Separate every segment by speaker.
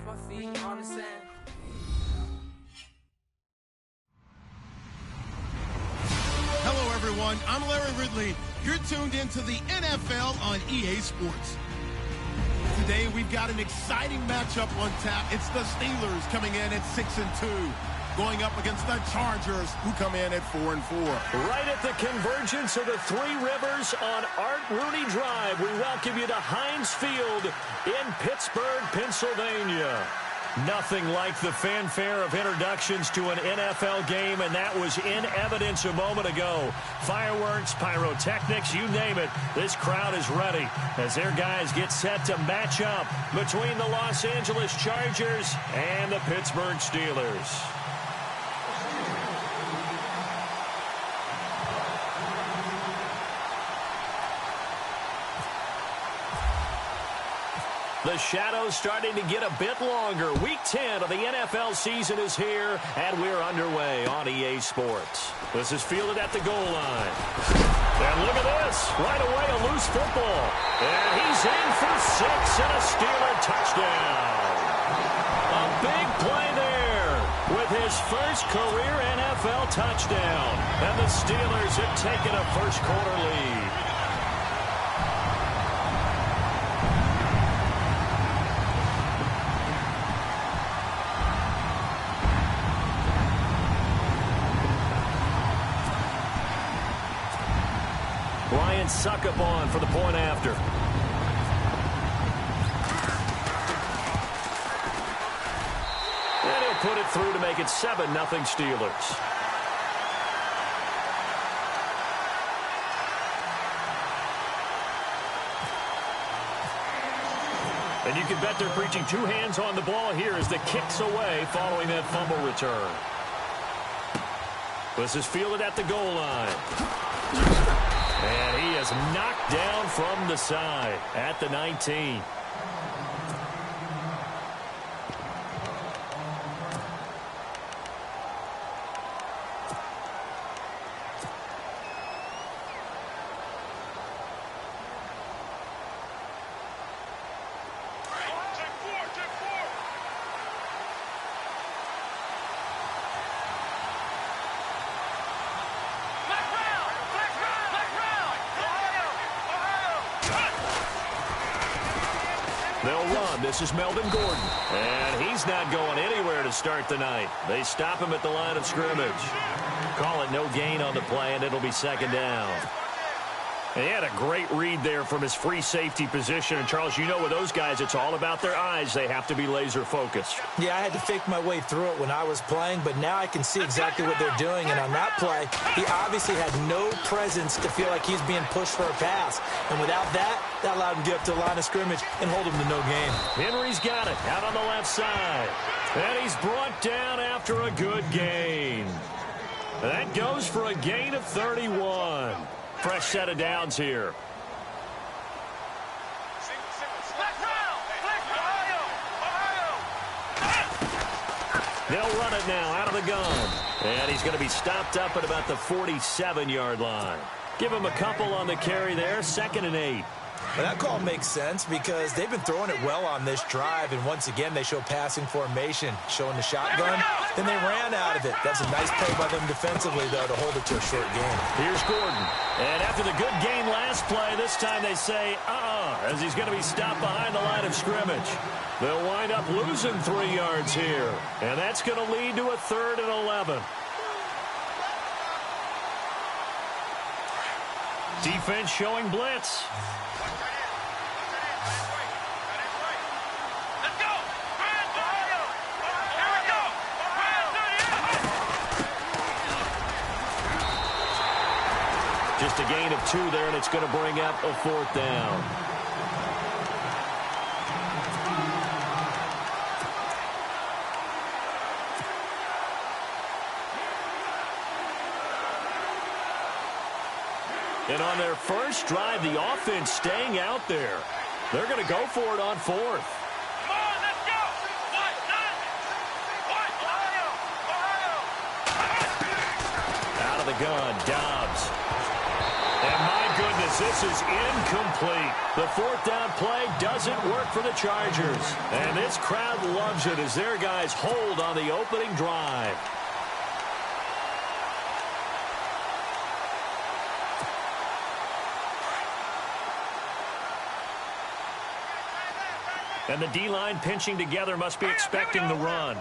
Speaker 1: my feet on the sand.
Speaker 2: Hello, everyone. I'm Larry Ridley. You're tuned into the NFL on EA Sports. Today, we've got an exciting matchup on tap. It's the Steelers coming in at 6-2, going up against the Chargers, who come in at 4-4.
Speaker 3: Right at the convergence of the Three Rivers on Art Rooney Drive, we welcome you to Heinz Field in Pittsburgh, Pennsylvania. Nothing like the fanfare of introductions to an NFL game, and that was in evidence a moment ago. Fireworks, pyrotechnics, you name it. This crowd is ready as their guys get set to match up between the Los Angeles Chargers and the Pittsburgh Steelers. The shadow's starting to get a bit longer. Week 10 of the NFL season is here, and we're underway on EA Sports. This is fielded at the goal line. And look at this. Right away, a loose football. And he's in for 6 and a Steeler touchdown. A big play there with his first career NFL touchdown. And the Steelers have taken a first-quarter lead. Suck up on for the point after. And he'll put it through to make it 7-0 Steelers. And you can bet they're preaching 2 hands on the ball here as the kick's away following that fumble return. This is fielded at the goal line. And he is knocked down from the side at the 19. They'll run. This is Melvin Gordon. And he's not going anywhere to start the night. They stop him at the line of scrimmage. Call it no gain on the play, and it'll be 2nd down. And he had a great read there from his free safety position. And, Charles, you know with those guys, it's all about their eyes. They have to be laser-focused.
Speaker 4: Yeah, I had to fake my way through it when I was playing, but now I can see exactly what they're doing. And on that play, he obviously had no presence to feel like he's being pushed for a pass. And without that, that allowed him to get up to the line of scrimmage and hold him to no gain.
Speaker 3: Henry's got it out on the left side. And he's brought down after a good gain. That goes for a gain of 31. Fresh set of downs here. They'll run it now out of the gun. And he's going to be stopped up at about the 47-yard line. Give him a couple on the carry there. 2nd and 8.
Speaker 4: Well, that call makes sense because they've been throwing it well on this drive, and once again they show passing formation, showing the shotgun. Then they ran out of it. That's a nice play by them defensively, though, to hold it to a short game.
Speaker 3: Here's Gordon. And after the good gain last play, this time they say, as he's going to be stopped behind the line of scrimmage. They'll wind up losing 3 yards here. And that's going to lead to a 3rd and 11. Defense showing blitz. Just a gain of 2 there, and it's going to bring up a 4th down. And on their first drive, the offense staying out there. They're going to go for it on 4th. Out of the gun, Dobbs. And my goodness, as this is incomplete. The fourth down play doesn't work for the Chargers. And this crowd loves it as their guys hold on the opening drive. And the D-line pinching together must be expecting the run.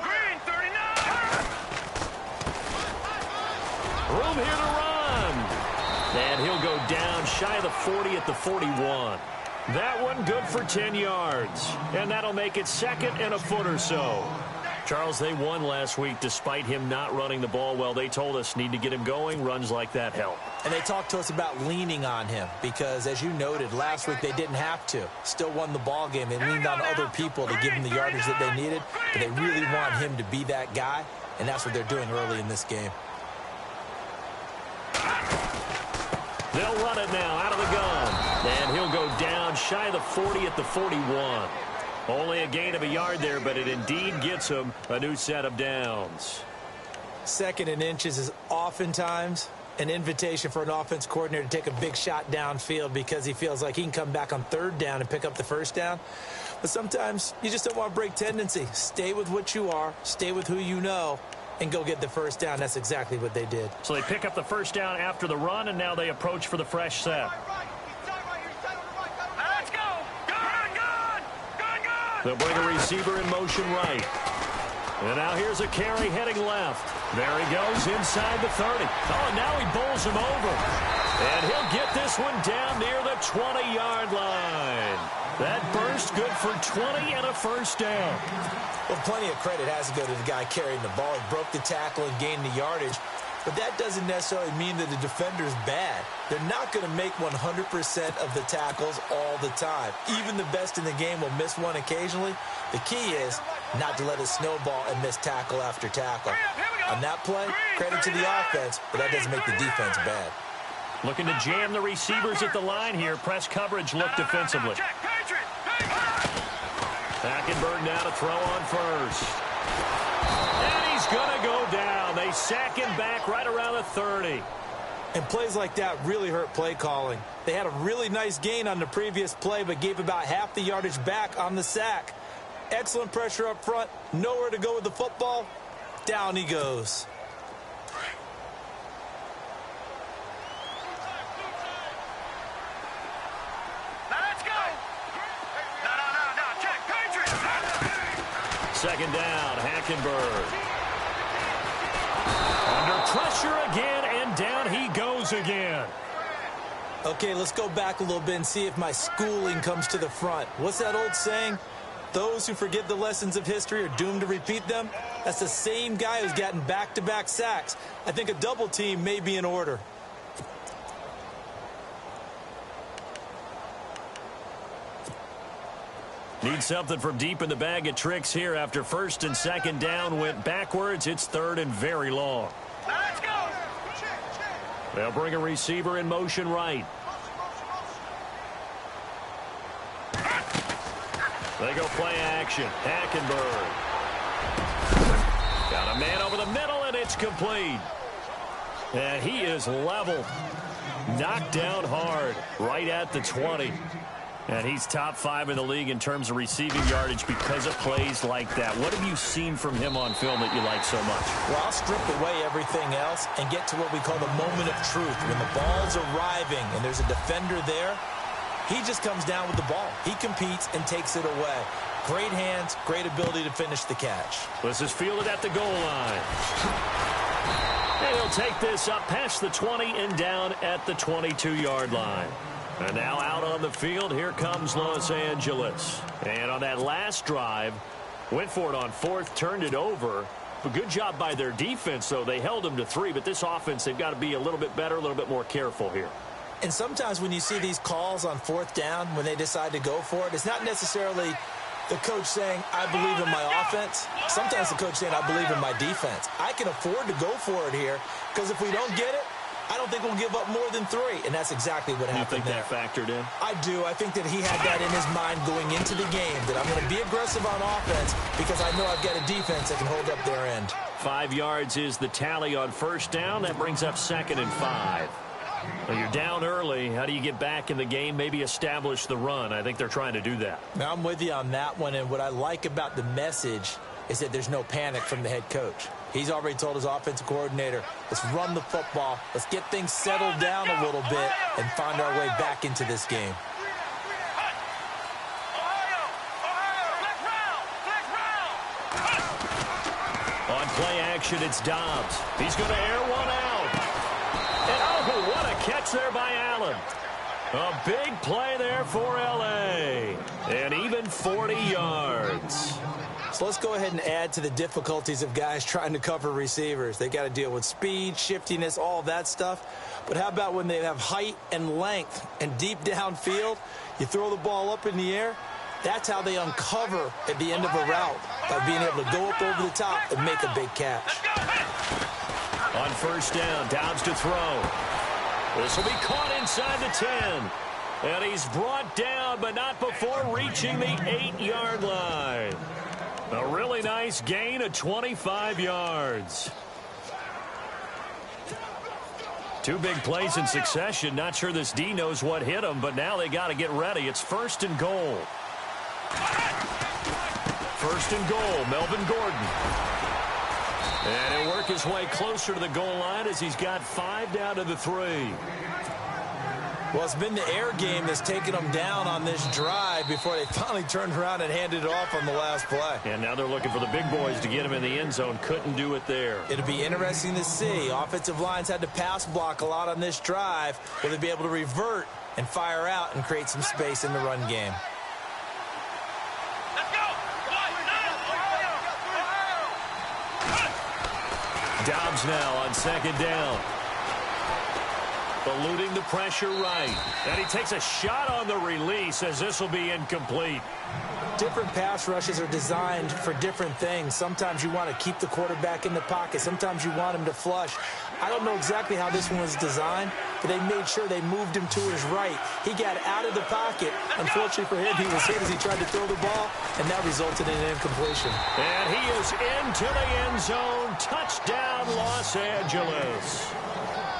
Speaker 3: Room here to run. And he'll go down shy of the 40 at the 41. That one good for 10 yards. And that'll make it second and a foot or so. Charles, they won last week despite him not running the ball well. They told us need to get him going. Runs like that help.
Speaker 4: And they talked to us about leaning on him because, as you noted, last week they didn't have to. Still won the ball game. They leaned on other people to give him the yardage that they needed. But they really want him to be that guy, and that's what they're doing early in this game.
Speaker 3: They'll run it now out of the gun. And he'll go down shy of the 40 at the 41. Only a gain of a yard there, but it indeed gets him a new set of downs.
Speaker 4: Second and inches is oftentimes an invitation for an offense coordinator to take a big shot downfield because he feels like he can come back on third down and pick up the first down. But sometimes you just don't want to break tendency. Stay with what you are, stay with who you know, and go get the first down. That's exactly what they did.
Speaker 3: So they pick up the first down after the run, and now they approach for the fresh set. They'll bring a receiver in motion right. And now here's a carry heading left. There he goes inside the 30. Oh, and now he bowls him over. And he'll get this one down near the 20-yard line. That burst good for 20 and a first down.
Speaker 4: Well, plenty of credit has to go to the guy carrying the ball. He broke the tackle and gained the yardage. But that doesn't necessarily mean that the defender's bad. They're not going to make 100% of the tackles all the time. Even the best in the game will miss one occasionally. The key is not to let it snowball and miss tackle after tackle. On that play, credit to the offense, but that doesn't make the defense bad.
Speaker 3: Looking to jam the receivers at the line here. Press coverage look defensively. Hackenberg now to throw on first. And he's going to go down. They sack him back right around the 30.
Speaker 4: And plays like that really hurt play calling. They had a really nice gain on the previous play, but gave about half the yardage back on the sack. Excellent pressure up front. Nowhere to go with the football. Down he goes.
Speaker 3: Second down, Hackenberg. Under pressure again, and down he goes again.
Speaker 4: Okay, let's go back a little bit and see if my schooling comes to the front. What's that old saying? Those who forget the lessons of history are doomed to repeat them. That's the same guy who's gotten back-to-back sacks. I think a double team may be in order.
Speaker 3: Need something from deep in the bag of tricks here after first and second down went backwards. It's third and very long.
Speaker 1: Let's go.
Speaker 3: They'll bring a receiver in motion right. They go play action. Hackenberg. Got a man over the middle, and it's complete. And he is leveled. Knocked down hard right at the 20. And he's top 5 in the league in terms of receiving yardage because of plays like that. What have you seen from him on film that you like so much?
Speaker 4: Well, I'll strip away everything else and get to what we call the moment of truth. When the ball's arriving and there's a defender there, he just comes down with the ball. He competes and takes it away. Great hands, great ability to finish the catch.
Speaker 3: This is fielded at the goal line. And he'll take this up past the 20 and down at the 22-yard line. And now out on the field, here comes Los Angeles. And on that last drive, went for it on fourth, turned it over. A good job by their defense, though. They held them to 3, but this offense, they've got to be a little bit better, a little bit more careful here.
Speaker 4: And sometimes when you see these calls on fourth down, when they decide to go for it, it's not necessarily the coach saying, I believe in my offense. Sometimes the coach saying, I believe in my defense. I can afford to go for it here, because if we don't get it, I don't think we'll give up more than 3, and that's exactly what happened there.
Speaker 3: You think that factored in?
Speaker 4: I do. I think that he had that in his mind going into the game, that I'm going to be aggressive on offense because I know I've got a defense that can hold up their end.
Speaker 3: 5 yards is the tally on first down. That brings up second and 5. Well, you're down early. How do you get back in the game, maybe establish the run? I think they're trying to do that.
Speaker 4: Now, I'm with you on that one, and what I like about the message is that there's no panic from the head coach. He's already told his offensive coordinator, let's run the football, let's get things settled down a little bit and find our way back into this game.
Speaker 3: On play action, it's Dobbs. He's going to air one out. And oh, what a catch there by Allen. A big play there for L.A. And even 40 yards.
Speaker 4: So let's go ahead and add to the difficulties of guys trying to cover receivers. They got to deal with speed, shiftiness, all of that stuff. But how about when they have height and length and deep downfield, you throw the ball up in the air? That's how they uncover at the end of a route, by being able to go up over the top and make a big catch.
Speaker 3: On first down, Dobbs to throw. This will be caught inside the 10. And he's brought down, but not before reaching the 8-yard line. A really nice gain of 25 yards. Two big plays in succession. Not sure this D knows what hit him, but now they got to get ready. It's first and goal. First and goal, Melvin Gordon. And he'll work his way closer to the goal line as he's got 5 down to the 3.
Speaker 4: Well, it's been the air game that's taken them down on this drive before they finally turned around and handed it off on the last play.
Speaker 3: And now they're looking for the big boys to get him in the end zone. Couldn't do it there.
Speaker 4: It'll be interesting to see. Offensive lines had to pass block a lot on this drive. Will they be able to revert and fire out and create some space in the run game?
Speaker 3: Dobbs now on second down. Eluding the pressure right. And he takes a shot on the release as this will be incomplete.
Speaker 4: Different pass rushes are designed for different things. Sometimes you want to keep the quarterback in the pocket. Sometimes you want him to flush. I don't know exactly how this one was designed, but they made sure they moved him to his right. He got out of the pocket. Unfortunately for him, he was hit as he tried to throw the ball, and that resulted in an incompletion.
Speaker 3: And he is into the end zone. Touchdown, Los Angeles.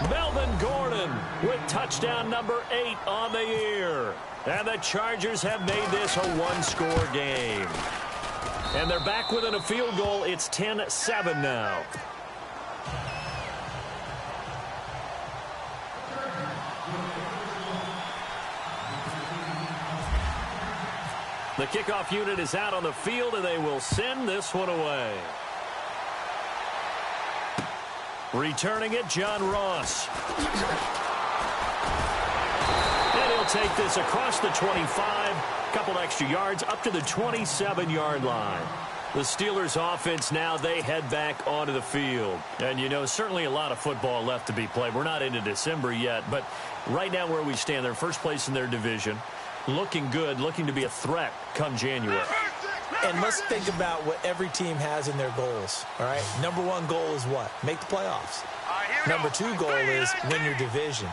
Speaker 3: Melvin Gordon with touchdown number 8 on the year. And the Chargers have made this a one-score game. And they're back within a field goal. It's 10-7 now. The kickoff unit is out on the field, and they will send this one away. Returning it, John Ross. And he'll take this across the 25, couple extra yards, up to the 27-yard line. The Steelers offense now, they head back onto the field. And, you know, certainly a lot of football left to be played. We're not into December yet, but right now where we stand, they're first place in their division. Looking good, looking to be a threat come January.
Speaker 4: And let's think about what every team has in their goals, all right? Number 1 goal is what? Make the playoffs. Number 2 goal is win your division.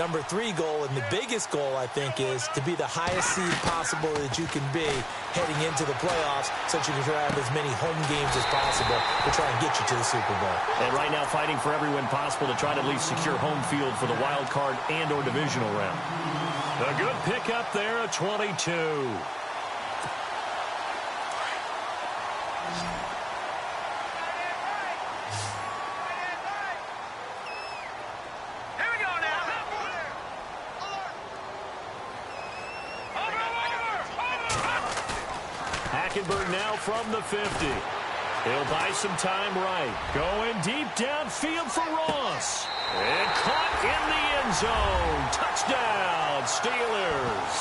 Speaker 4: Number 3 goal, and the biggest goal, I think, is to be the highest seed possible that you can be heading into the playoffs so that you can try to have as many home games as possible to try and get you to the Super Bowl.
Speaker 3: And right now fighting for every win possible to try to at least secure home field for the wild card and or divisional round. A good pickup there, a 22. Hackenberg now from the 50. He'll buy some time right. Going deep downfield for Ross. And caught in the end zone. Touchdown, Steelers.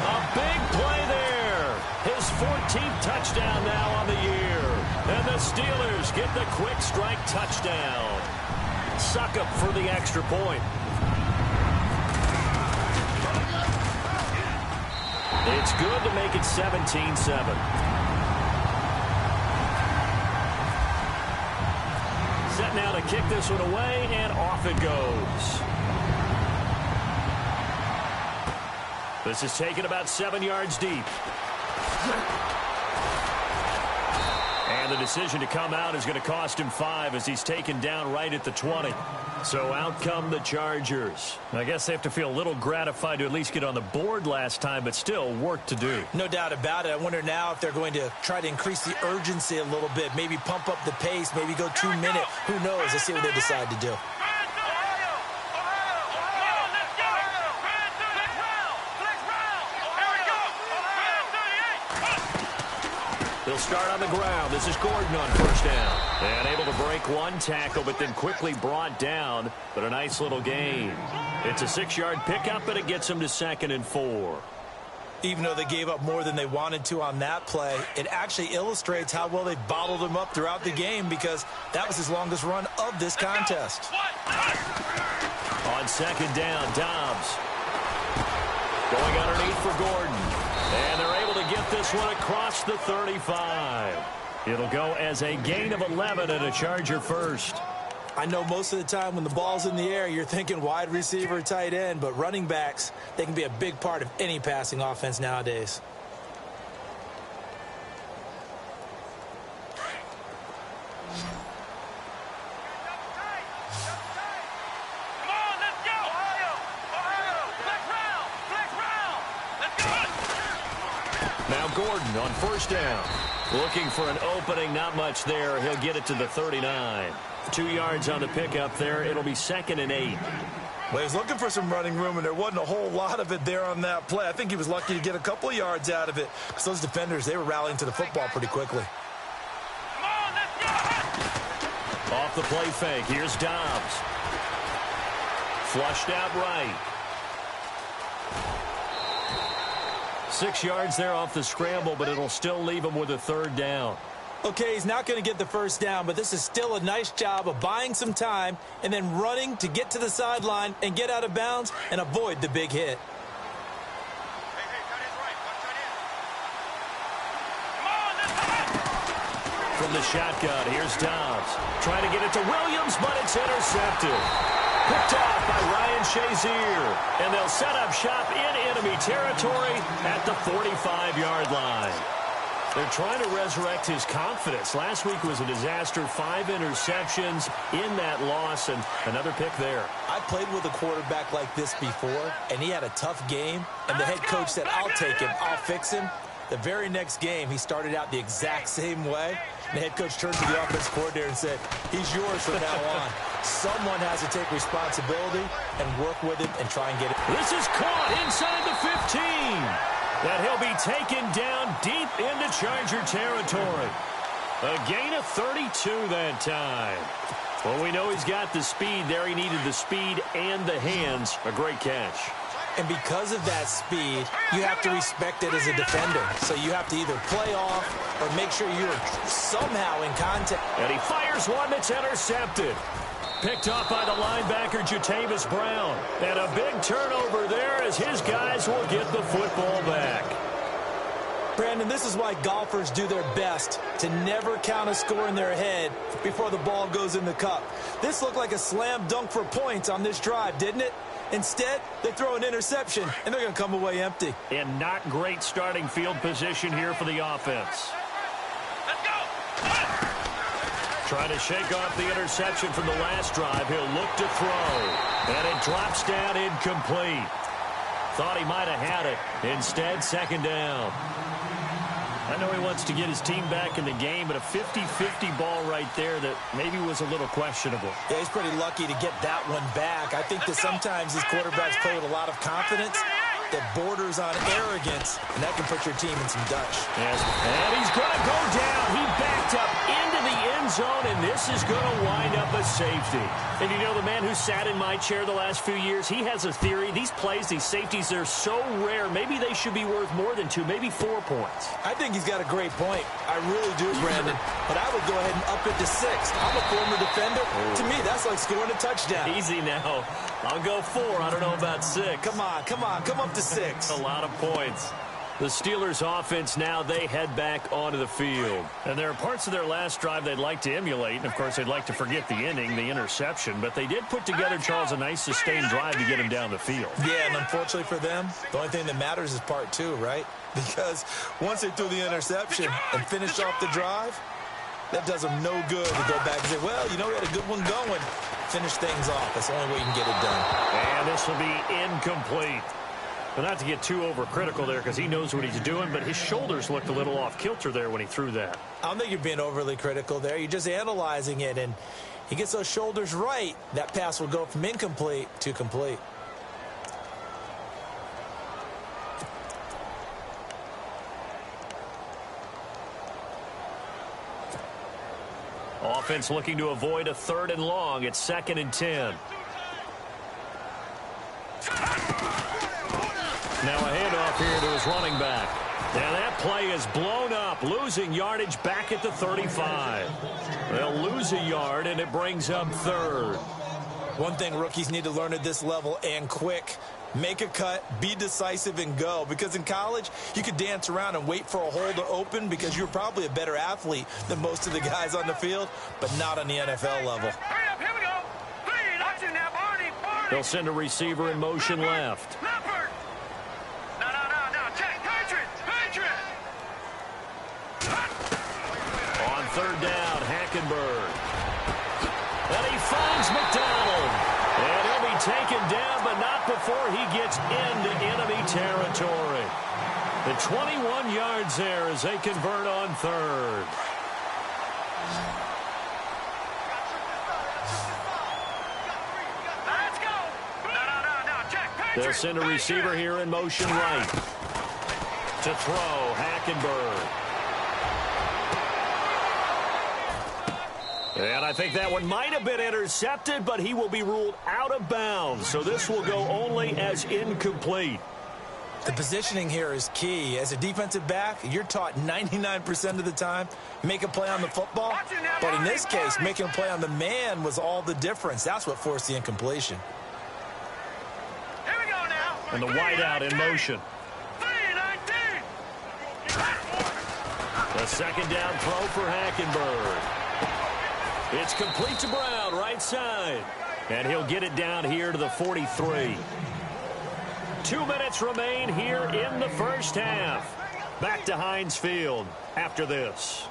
Speaker 3: A big play there. His 14th touchdown now on the year. And the Steelers get the quick strike touchdown. Suck up for the extra point. It's good to make it 17-7. Set now to kick this one away, and off it goes. This is taken about 7 yards deep. And the decision to come out is going to cost him 5 as he's taken down right at the 20. So out come the Chargers. I guess they have to feel a little gratified to at least get on the board last time, but still work to do.
Speaker 4: No doubt about it. I wonder now if they're going to try to increase the urgency a little bit, maybe pump up the pace, maybe go 2 minute. Who knows? Let's see what they decide to do.
Speaker 3: They'll start on the ground. This is Gordon on first down. And able to break one tackle, but then quickly brought down. But a nice little gain. It's a 6-yard pickup, but it gets them to 2nd and 4.
Speaker 4: Even though they gave up more than they wanted to on that play, it actually illustrates how well they bottled him up throughout the game because that was his longest run of this contest.
Speaker 3: On 2nd down, Dobbs. Going underneath for Gordon. And they're able to get this one across the 35. It'll go as a gain of 11 and a Charger first.
Speaker 4: I know most of the time when the ball's in the air, you're thinking wide receiver, tight end, but running backs, they can be a big part of any passing offense nowadays.
Speaker 3: Now Gordon on first down. Looking for an opening, not much there. He'll get it to the 39. 2 yards on the pickup there. It'll be 2nd and 8.
Speaker 4: Well, he was looking for some running room, and there wasn't a whole lot of it there on that play. I think he was lucky to get a couple of yards out of it because those defenders, they were rallying to the football pretty quickly.
Speaker 3: Off the play fake. Here's Dobbs. Flushed out right. 6 yards there off the scramble, but it'll still leave him with a 3rd down.
Speaker 4: Okay, he's not going to get the first down, but this is still a nice job of buying some time and then running to get to the sideline and get out of bounds and avoid the big hit.
Speaker 3: From the shotgun, here's Dobbs. Trying to get it to Williams, but it's intercepted. Picked off by Ryan Shazier. And they'll set up shop in enemy territory at the 45-yard line. They're trying to resurrect his confidence. Last week was a disaster. 5 interceptions in that loss, and another pick there.
Speaker 4: I played with a quarterback like this before, and he had a tough game, and the head coach said, I'll take him, I'll fix him. The very next game, he started out the exact same way. And the head coach turned to the offensive coordinator and said, he's yours from now on. Someone has to take responsibility and work with it and try and get it.
Speaker 3: This is caught inside the 15. That he'll be taken down deep into Charger territory. A gain of 32 that time. Well, we know he's got the speed there. He needed the speed and the hands. A great catch.
Speaker 4: And because of that speed, you have to respect it as a defender. So you have to either play off or make sure you're somehow in contact.
Speaker 3: And he fires one that's intercepted. Picked off by the linebacker, Jatavis Brown. And a big turnover there as his guys will get the football back.
Speaker 4: Brandon, this is why golfers do their best to never count a score in their head before the ball goes in the cup. This looked like a slam dunk for points on this drive, didn't it? Instead, they throw an interception, and they're going to come away empty.
Speaker 3: And not great starting field position here for the offense.
Speaker 1: Let's go!
Speaker 3: Trying to shake off the interception from the last drive. He'll look to throw. And it drops down incomplete. Thought he might have had it. Instead, 2nd down. I know he wants to get his team back in the game, but a 50-50 ball right there that maybe was a little questionable.
Speaker 4: Yeah, he's pretty lucky to get that one back. I think that sometimes these quarterbacks play with a lot of confidence that borders on arrogance, and that can put your team in some Dutch.
Speaker 3: Yes, and he's going to go down. He backed up into the end zone, and this is going to wind up a safety. And you know, the man who sat in my chair the last few years, he has a theory. These plays, these safeties, they're so rare. Maybe they should be worth more than 2, maybe 4 points.
Speaker 4: I think he's got a great point. I really do, Brandon. But I would go ahead and up it to 6. I'm a former defender. To me, that's like scoring a touchdown.
Speaker 3: Easy now. I'll go 4. I don't know about 6.
Speaker 4: Come on, come on. Come up to 6.
Speaker 3: A lot of points. The Steelers offense now, they head back onto the field. And there are parts of their last drive they'd like to emulate. And, of course, they'd like to forget the inning, the interception. But they did put together, Charles, a nice sustained drive to get him down the field.
Speaker 4: Yeah, and unfortunately for them, the only thing that matters is part 2, right? Because once they threw the interception and finished off the drive, That does him no good to go back and say, well, you know, we had a good one going. Finish things off. That's the only way you can get it done.
Speaker 3: And this will be incomplete. But not to get too overcritical there because he knows what he's doing, but his shoulders looked a little off kilter there when he threw that.
Speaker 4: I don't think you're being overly critical there. You're just analyzing it, and he gets those shoulders right. That pass will go from incomplete to complete.
Speaker 3: Offense looking to avoid a 3rd and long. It's 2nd and 10. Now a handoff here to his running back. Now that play is blown up, losing yardage back at the 35. They'll lose a yard, and it brings up 3rd.
Speaker 4: One thing rookies need to learn at this level, and quick, make a cut, be decisive, and go. Because in college, you could dance around and wait for a hole to open because you're probably a better athlete than most of the guys on the field, but not on the NFL level.
Speaker 1: Hurry up, here we go. Three, watch it now, Barney.
Speaker 3: They'll send a receiver in motion left.
Speaker 1: Leopard. No, check. Patriot.
Speaker 3: On 3rd down, Hackenberg. And he finds McDonald. And he'll be taken down, but not before he gets into enemy territory. The 21 yards there as they convert on 3rd.
Speaker 1: Let's go. No, check. Patriot.
Speaker 3: They'll send a receiver here in motion right. To throw, Hackenberg. And I think that one might have been intercepted, but he will be ruled out of bounds. So this will go only as incomplete.
Speaker 4: The positioning here is key. As a defensive back, you're taught 99% of the time, make a play on the football. But in this case, making a play on the man was all the difference. That's what forced the incompletion.
Speaker 1: Here we go now.
Speaker 3: And the wideout in motion.
Speaker 1: 3-19.
Speaker 3: A 2nd down throw for Hackenberg. It's complete to Brown, right side. And he'll get it down here to the 43. 2 minutes remain here in the first half. Back to Heinz Field after this.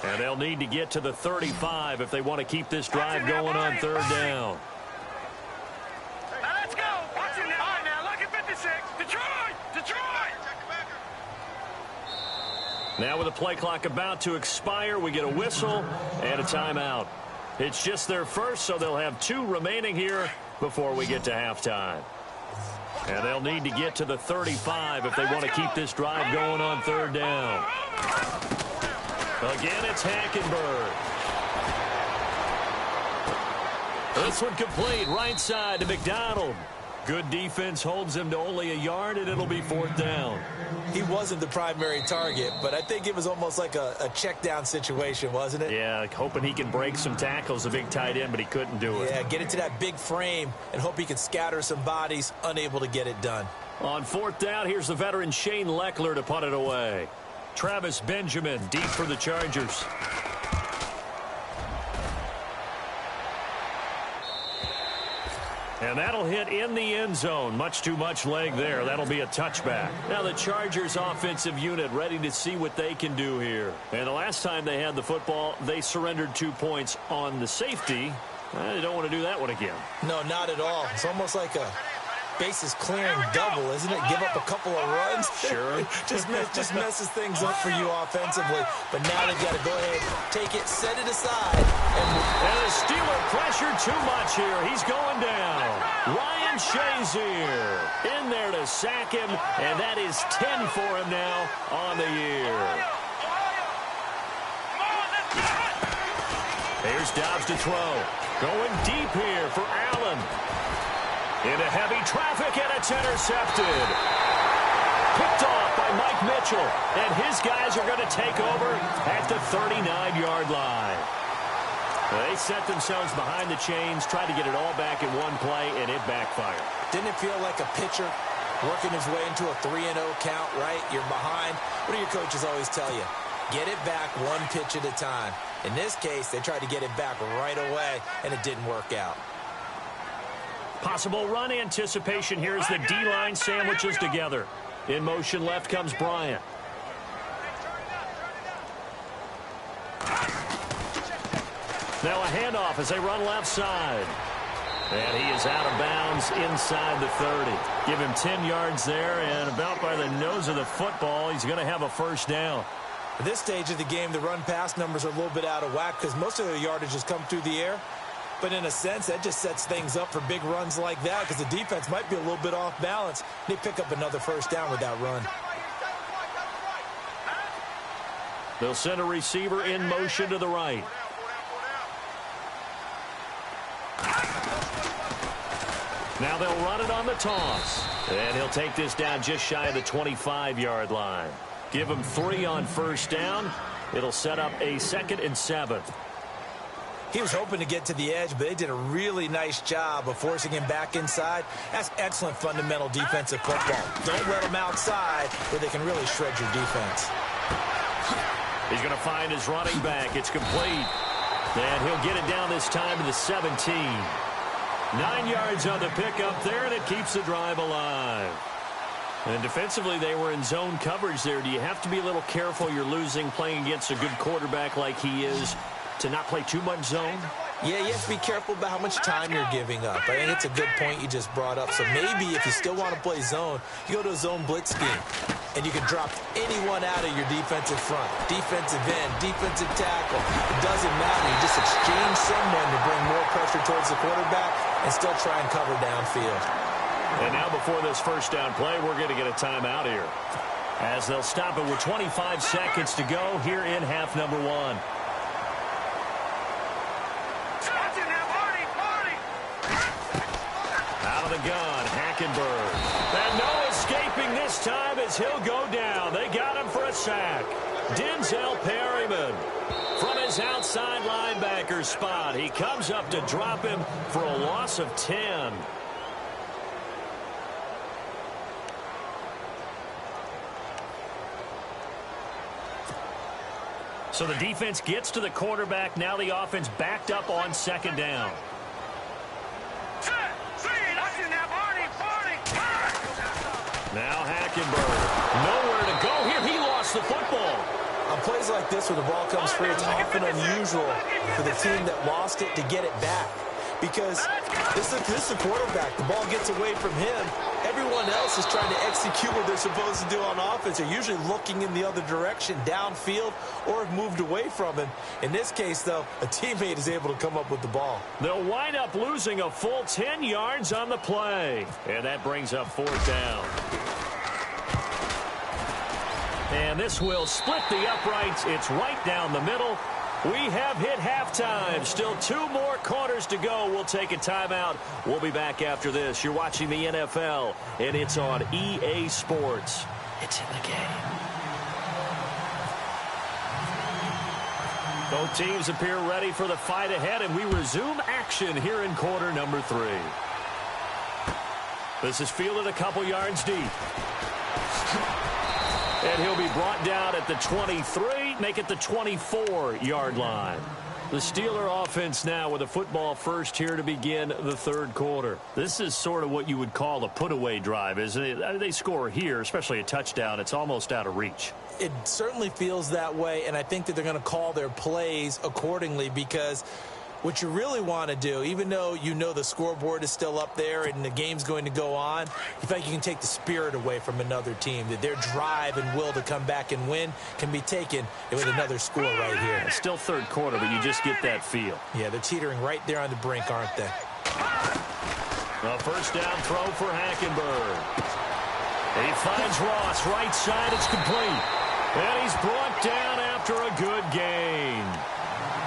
Speaker 3: And they'll need to get to the 35 if they want to keep this drive going on 3rd down.
Speaker 1: Let's go. Watch it now. All right, now, look at 56. Detroit.
Speaker 3: Now with the play clock about to expire, we get a whistle and a timeout. It's just their first, so they'll have 2 remaining here before we get to halftime. And they'll need to get to the 35 if they want to keep this drive going on 3rd down. Again, it's Hackenberg. This one complete, right side to McDonald. Good defense holds him to only a yard, and it'll be 4th down.
Speaker 4: He wasn't the primary target, but I think it was almost like a check down situation, wasn't it?
Speaker 3: Yeah, hoping he can break some tackles, a big tight end, but he couldn't do it.
Speaker 4: Yeah, get it to that big frame and hope he can scatter some bodies, unable to get it done.
Speaker 3: On 4th down, here's the veteran Shane Leckler to punt it away. Travis Benjamin deep for the Chargers. And that'll hit in the end zone. Much too much leg there. That'll be a touchback. Now the Chargers offensive unit ready to see what they can do here. And the last time they had the football, they surrendered 2 points on the safety. They don't want to do that one again.
Speaker 4: No, not at all. It's almost like a bases clearing double, isn't it? Give up a couple of runs.
Speaker 3: Sure.
Speaker 4: just messes things up for you offensively. But now they've got to go ahead, take it, set it aside.
Speaker 3: And the Steeler pressure too much here. He's going down. Ryan Shazier in there to sack him, and that is 10 for him now on the year. Here's Dobbs to throw. Going deep here for Allen. Into heavy traffic, and it's intercepted. Picked off by Mike Mitchell, and his guys are going to take over at the 39-yard line. They set themselves behind the chains, tried to get it all back in one play, and it backfired.
Speaker 4: Didn't it feel like a pitcher working his way into a 3-0 count, right? You're behind. What do your coaches always tell you? Get it back one pitch at a time. In this case, they tried to get it back right away, and it didn't work out.
Speaker 3: Possible run anticipation here as the D-line sandwiches together. In motion left comes Bryant. Now a handoff as they run left side. And he is out of bounds inside the 30. Give him 10 yards there, and about by the nose of the football, he's going to have a first down.
Speaker 4: At this stage of the game, the run-pass numbers are a little bit out of whack because most of their yardage has come through the air. But in a sense, that just sets things up for big runs like that because the defense might be a little bit off balance. They pick up another first down with that run.
Speaker 3: They'll send a receiver in motion to the right. Now they'll run it on the toss. And he'll take this down just shy of the 25-yard line. Give him 3 on first down. It'll set up a 2nd and 7.
Speaker 4: He was hoping to get to the edge, but they did a really nice job of forcing him back inside. That's excellent fundamental defensive football. Don't let him outside where they can really shred your defense.
Speaker 3: He's going to find his running back. It's complete. And he'll get it down this time to the 17. 9 yards on the pickup there, and it keeps the drive alive. And defensively, they were in zone coverage there. Do you have to be a little careful you're losing playing against a good quarterback like he is to not play too much zone?
Speaker 4: Yeah, you have to be careful about how much time you're giving up. I think it's a good point you just brought up. So maybe if you still want to play zone, you go to a zone blitz scheme, and you can drop anyone out of your defensive front. Defensive end, defensive tackle. It doesn't matter. You just exchange someone to bring more pressure towards the quarterback and still try and cover downfield.
Speaker 3: And now before this first down play, we're going to get a timeout here, as they'll stop it with 25 seconds to go here in half number 1. Out of the gun, Hackenberg. And no escaping this time as he'll go down. They got him for a sack. Denzel Perryman from his outside linebacker spot. He comes up to drop him for a loss of 10. So the defense gets to the quarterback. Now the offense backed up on 2nd down. Now Hackenberg. Nowhere to go here. He lost the football.
Speaker 4: On plays like this where the ball comes free, it's often unusual for the team that lost it to get it back. Because this is a quarterback. The ball gets away from him. Everyone else is trying to execute what they're supposed to do on offense. They're usually looking in the other direction, downfield, or have moved away from him. In this case, though, a teammate is able to come up with the ball.
Speaker 3: They'll wind up losing a full 10 yards on the play. And that brings up 4th down. And this will split the uprights. It's right down the middle. We have hit halftime. Still 2 more quarters to go. We'll take a timeout. We'll be back after this. You're watching the NFL, and it's on EA Sports. It's in the game. Both teams appear ready for the fight ahead, and we resume action here in quarter number 3. This is fielded a couple yards deep. And he'll be brought down at the 23, make it the 24-yard line. The Steeler offense now with a football first here to begin the 3rd quarter. This is sort of what you would call a put-away drive, isn't it? I mean, they score here, especially a touchdown. It's almost out of reach.
Speaker 4: It certainly feels that way, and I think that they're going to call their plays accordingly because what you really want to do, even though you know the scoreboard is still up there and the game's going to go on, you think you can take the spirit away from another team, that their drive and will to come back and win can be taken with another score right here.
Speaker 3: It's still 3rd quarter, but you just get that feel.
Speaker 4: Yeah, they're teetering right there on the brink, aren't they?
Speaker 3: A first down throw for Hackenberg. He finds Ross, right side, it's complete. And he's brought down after a good gain.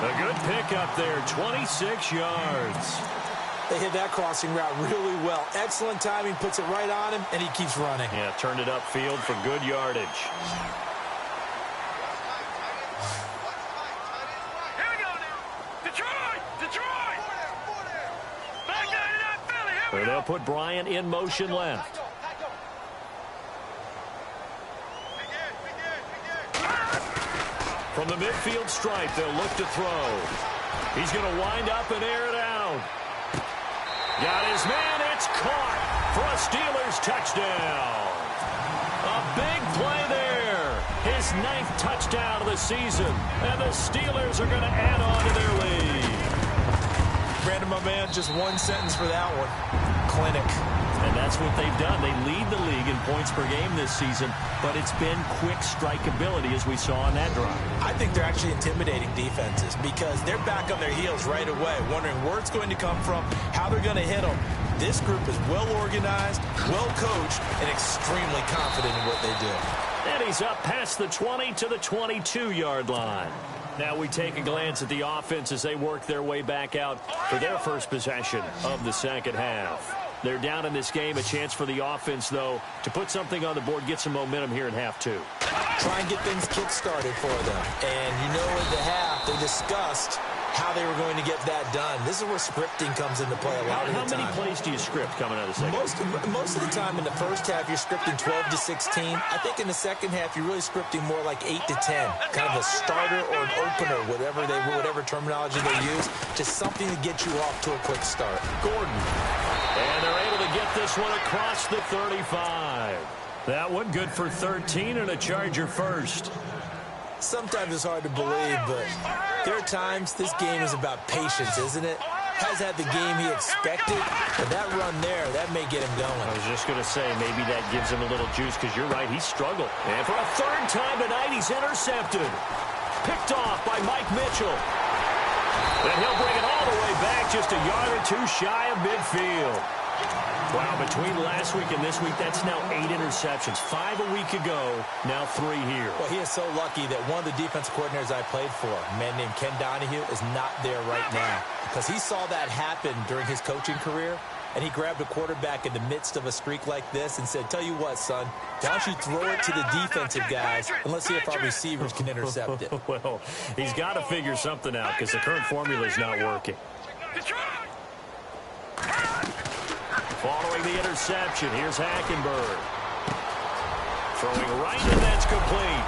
Speaker 3: A good pickup there, 26 yards.
Speaker 4: They hit that crossing route really well. Excellent timing, puts it right on him, and he keeps running.
Speaker 3: Yeah, turned it upfield for good yardage.
Speaker 1: Here we go now. Detroit! Detroit! Back down to that Philly. Here we go.
Speaker 3: They'll put Bryant in motion left. From the midfield stripe, they'll look to throw. He's going to wind up and air it out. Got his man It's caught for a Steelers touchdown. A big play there. His 9th touchdown of the season. And the Steelers are going to add on to their lead.
Speaker 4: Brandon, my man, just one sentence for that one. Clinic.
Speaker 3: And that's what they've done. They lead the league in points per game this season, but it's been quick strikeability as we saw on that drive.
Speaker 4: I think they're actually intimidating defenses because they're back on their heels right away, wondering where it's going to come from, how they're going to hit them. This group is well organized, well coached, and extremely confident in what they do.
Speaker 3: And he's up past the 20 to the 22-yard line. Now we take a glance at the offense as they work their way back out for their first possession of the second half. They're down in this game. A chance for the offense, though, to put something on the board, get some momentum here in half 2.
Speaker 4: Try and get things kick-started for them. And, you know, at the half, they discussed how they were going to get that done. This is where scripting comes into play a lot of the time.
Speaker 3: How many plays do you script coming out of the second?
Speaker 4: Most of the time in the first half, you're scripting 12 to 16. I think in the second half, you're really scripting more like 8 to 10. Kind of a starter or an opener, whatever terminology they use. Just something to get you off to a quick start.
Speaker 3: Gordon. And they're able to get this one across the 35. That one good for 13 and a Charger first.
Speaker 4: Sometimes it's hard to believe, but there are times this game is about patience, isn't it? Has had the game he expected, but that run there, that may get him going.
Speaker 3: I was just going to say, maybe that gives him a little juice, because you're right, he struggled. And for a third time tonight, he's intercepted. Picked off by Mike Mitchell. And he'll bring it all the way back, just a yard or two shy of midfield. Wow, between last week and this week, that's now 8 interceptions. 5 a week ago, now 3 here.
Speaker 4: Well, he is so lucky that one of the defensive coordinators I played for, a man named Ken Donahue, is not there right now. Because he saw that happen during his coaching career, and he grabbed a quarterback in the midst of a streak like this and said, tell you what, son, why don't you throw it to the defensive guys, and let's see if our receivers can intercept it.
Speaker 3: Well, he's got to figure something out because the current formula is not working. Following the interception, here's Hackenberg. Throwing right, and that's complete.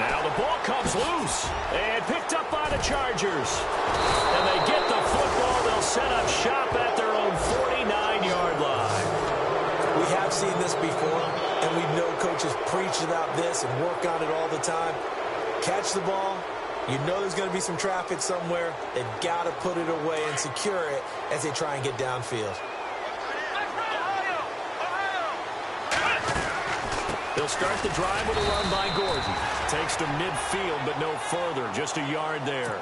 Speaker 3: Now the ball comes loose and picked up by the Chargers. And they get the football. They'll set up shop at their own 49-yard line.
Speaker 4: We have seen this before, and we know coaches preach about this and work on it all the time. Catch the ball. You know there's going to be some traffic somewhere. They've got to put it away and secure it as they try and get downfield.
Speaker 3: They'll start the drive with a run by Gordon. Takes to midfield, but no further. Just a yard there.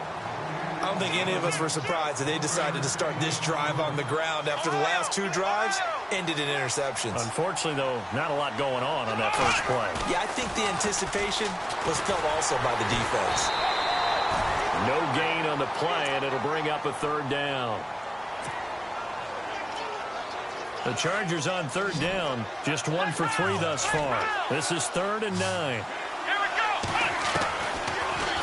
Speaker 4: I don't think any of us were surprised that they decided to start this drive on the ground after the last 2 drives ended in interceptions.
Speaker 3: Unfortunately, though, not a lot going on that first play.
Speaker 4: Yeah, I think the anticipation was felt also by the defense.
Speaker 3: No gain on the play, and it'll bring up a third down. The Chargers on third down, just 1 for 3 thus far. This is 3rd and 9.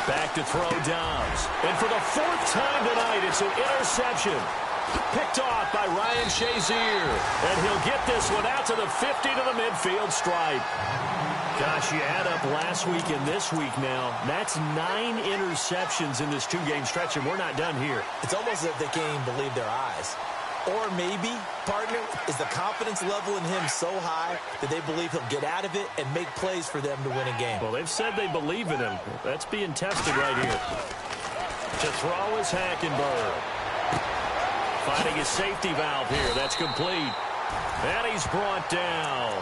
Speaker 3: Back to throw Dobbs. And for the 4th time tonight, it's an interception. Picked off by Ryan Shazier. And he'll get this one out to the 50 to the midfield stripe. Gosh, you add up last week and this week now. That's 9 interceptions in this 2-game stretch, and we're not done here.
Speaker 4: It's almost as if they can't even believe their eyes. Or maybe, partner, is the confidence level in him so high that they believe he'll get out of it and make plays for them to win a game.
Speaker 3: Well, they've said they believe in him. That's being tested right here. To throw is Hackenberg. Finding his safety valve here. That's complete. And he's brought down.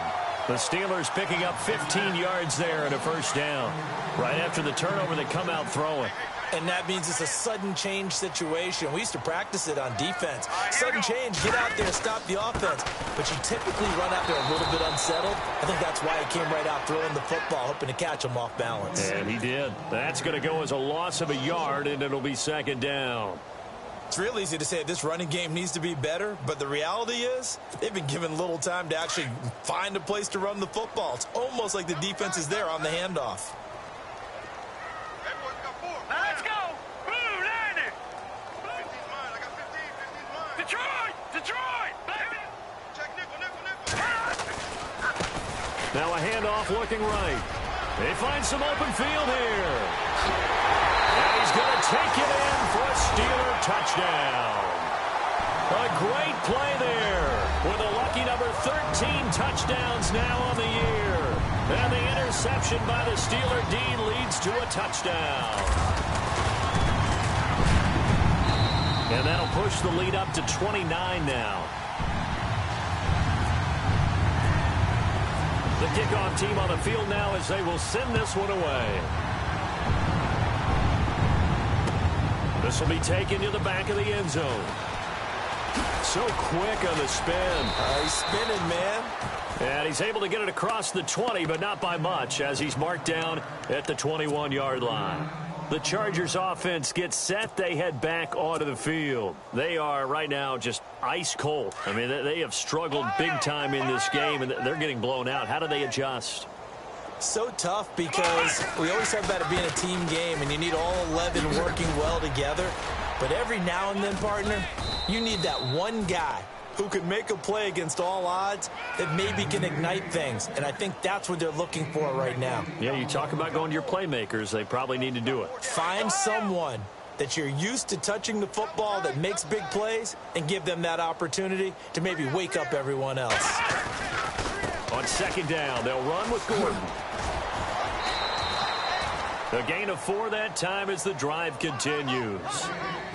Speaker 3: The Steelers picking up 15 yards there and a first down. Right after the turnover, they come out throwing.
Speaker 4: And that means it's a sudden change situation. We used to practice it on defense. Sudden change, get out there, stop the offense. But you typically run out there a little bit unsettled. I think that's why he came right out throwing the football, hoping to catch him off balance.
Speaker 3: And he did. That's going to go as a loss of a yard, and it'll be 2nd down.
Speaker 4: It's real easy to say this running game needs to be better, but the reality is they've been given little time to actually find a place to run the football. It's almost like the defense is there on the handoff.
Speaker 1: Let's go! Blue, landing! Detroit! Detroit! Check nickel.
Speaker 3: Now a handoff looking right. They find some open field here. And he's going to take it in for a Steeler touchdown. A great play there. with a lucky number 13 touchdowns now on the year. And the interception by the Steeler D leads to a touchdown. And that'll push the lead up to 29 now. The kickoff team on the field now as they will send this one away. This will be taken to the back of the end zone. So quick on the spin.
Speaker 4: He's spinning, man.
Speaker 3: And he's able to get it across the 20, but not by much, as he's marked down at the 21-yard line. The Chargers offense gets set. They head back onto the field. They are right now just ice cold. I mean, they have struggled big time in this game, and they're getting blown out. How do they adjust?
Speaker 4: So tough because we always talk about it being a team game, and you need all 11 working well together. But every now and then, partner, you need that one guy who can make a play against all odds that maybe can ignite things. And I think that's what they're looking for right now.
Speaker 3: Yeah, you talk about going to your playmakers. They probably need to do it.
Speaker 4: Find someone that you're used to touching the football that makes big plays and give them that opportunity to maybe wake up everyone else.
Speaker 3: On second down, they'll run with Gordon. A gain of 4 that time as the drive continues.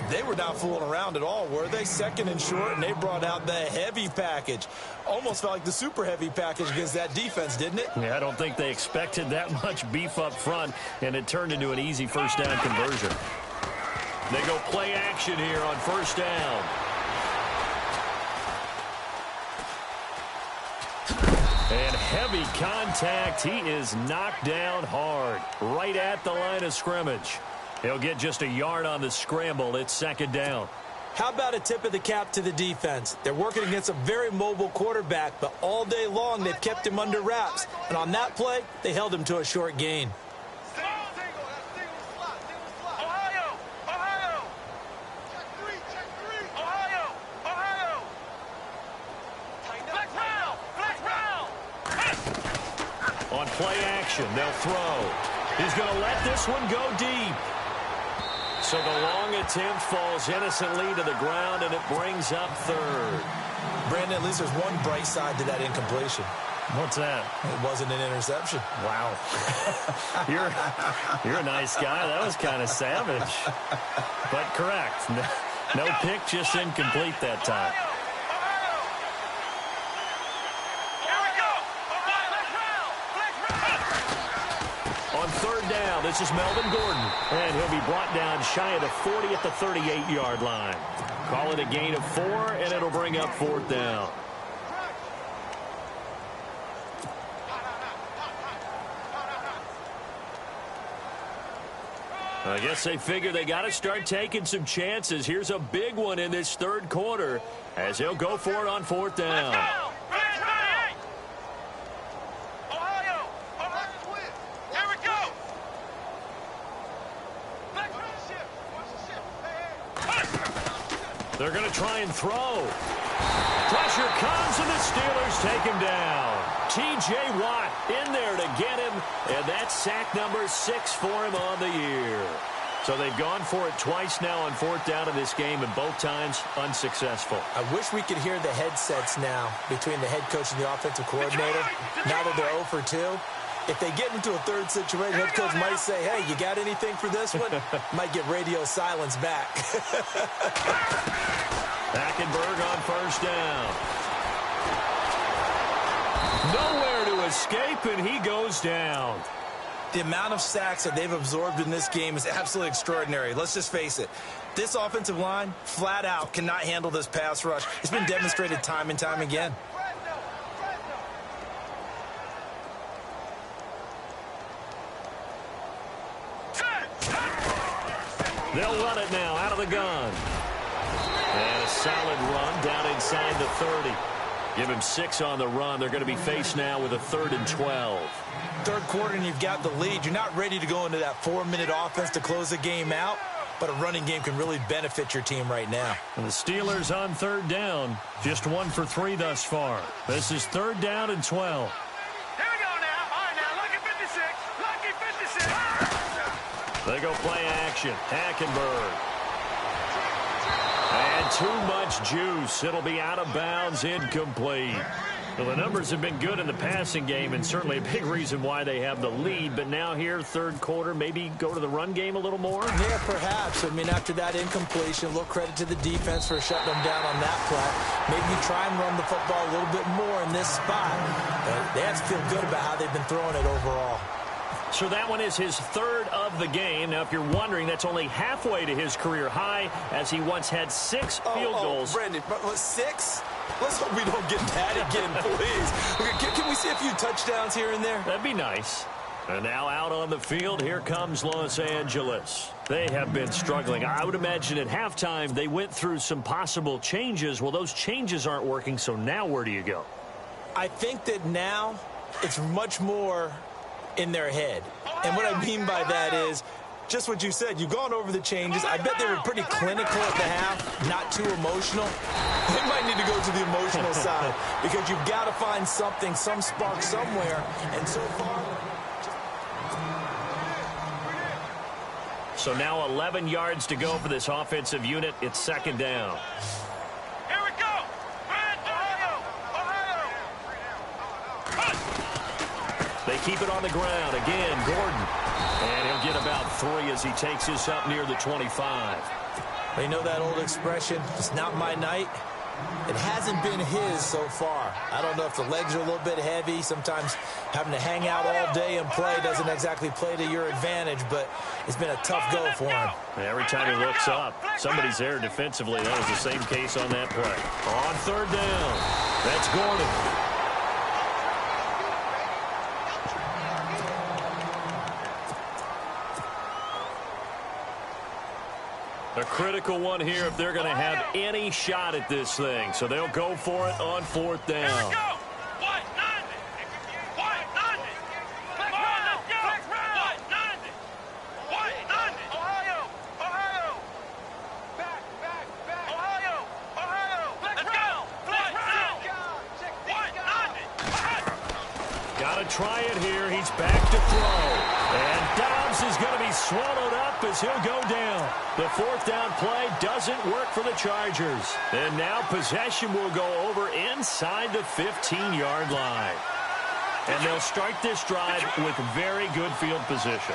Speaker 4: They were not fooling around at all, were they? Second and short, and they brought out the heavy package. Almost felt like the super heavy package against that defense, didn't it?
Speaker 3: Yeah, I don't think they expected that much beef up front, and it turned into an easy first down conversion. They go play action here on first down. And heavy contact. He is knocked down hard, right at the line of scrimmage. He'll get just a yard on the scramble. It's second down.
Speaker 4: How about a tip of the cap to the defense? They're working against a very mobile quarterback, but all day long they've kept him under wraps. And on that play, they held him to a short gain.
Speaker 3: On play action, they'll throw. He's going to let this one go deep. So the long attempt falls innocently to the ground, and it brings up third.
Speaker 4: Brandon, at least there's one bright side to that incompletion.
Speaker 3: What's that?
Speaker 4: It wasn't an interception.
Speaker 3: Wow. You're a nice guy. That was kind of savage. But correct. No pick, just incomplete that time. On third down, this is Melvin Gordon, and he'll be brought down shy of the 40 at the 38-yard line. Call it a gain of 4, and it'll bring up fourth down. I guess they figure they got to start taking some chances. Here's a big one in this third quarter as he'll go for it on fourth down. They're going to try and throw. Pressure comes, and the Steelers take him down. T.J. Watt in there to get him, and that's sack number 6 for him on the year. So they've gone for it twice now on fourth down in this game, and both times unsuccessful.
Speaker 4: I wish we could hear the headsets now between the head coach and the offensive coordinator. Now that they're 0 for 2. If they get into a third situation, head coach might say, hey, you got anything for this one? Might get radio silence back.
Speaker 3: Hackenberg on first down. Nowhere to escape, and he goes down.
Speaker 4: The amount of sacks that they've absorbed in this game is absolutely extraordinary. Let's just face it. This offensive line, flat out, cannot handle this pass rush. It's been demonstrated time and time again.
Speaker 3: They'll run it now out of the gun. And a solid run down inside the 30. Give him 6 on the run. They're going to be faced now with a 3rd and 12.
Speaker 4: Third quarter and you've got the lead. You're not ready to go into that 4-minute offense to close the game out, but a running game can really benefit your team right now.
Speaker 3: And the Steelers on third down, just 1 for 3 thus far. This is 3rd down and 12.
Speaker 1: Here we go now. All right, now, lucky 56. Lucky 56.
Speaker 3: They go play action. Hackenberg. And Too much juice. It'll be out of bounds, incomplete. Well, the numbers have been good in the passing game, and certainly a big reason why they have the lead. But now here, third quarter, maybe go to the run game a little more?
Speaker 4: Yeah, perhaps. I mean, after that incompletion, a little credit to the defense for shutting them down on that play. Maybe you try and run the football a little bit more in this spot. They have to feel good about how they've been throwing it overall.
Speaker 3: So that one is his third of the game. Now, if you're wondering, that's only halfway to his career high, as he once had 6 field goals.
Speaker 4: Brandon, 6? Let's hope we don't get that again, please. Can we see a few touchdowns here and there?
Speaker 3: That'd be nice. And now out on the field, here comes Los Angeles. They have been struggling. I would imagine at halftime they went through some possible changes. Well, those changes aren't working, so now where do you go?
Speaker 4: I think that now it's much more in their head. And what I mean by that is just what you said. You've gone over the changes. I bet they were pretty clinical at the half, not too emotional. They might need to go to the emotional side because you've got to find something, some spark somewhere. And so far...
Speaker 3: So now 11 yards to go for this offensive unit. It's second down.
Speaker 1: Here we go.
Speaker 3: They keep it on the ground. Again, Gordon. And he'll get about 3 as he takes this up near the 25.
Speaker 4: They know that old expression, it's not my night. It hasn't been his so far. I don't know if the legs are a little bit heavy. Sometimes having to hang out all day and play doesn't exactly play to your advantage, but it's been a tough go for him.
Speaker 3: Every time he looks up, somebody's there defensively. That was the same case on that play. On third down, that's Gordon. A critical one here if they're going to have any shot at this thing. So they'll go for it on fourth down.
Speaker 1: Here we go. What? Nothing. What? Nothing. Come on, let's go. What? Nothing. What? Nothing. Ohio. Back. Ohio. Let's go. What? What? Nothing.
Speaker 3: Got to try it here. He's back to throw. And Dobbs is going to be swallowed up as he'll go down. The fourth down play doesn't work for the Chargers. And now possession will go over inside the 15-yard line. And they'll start this drive with very good field position.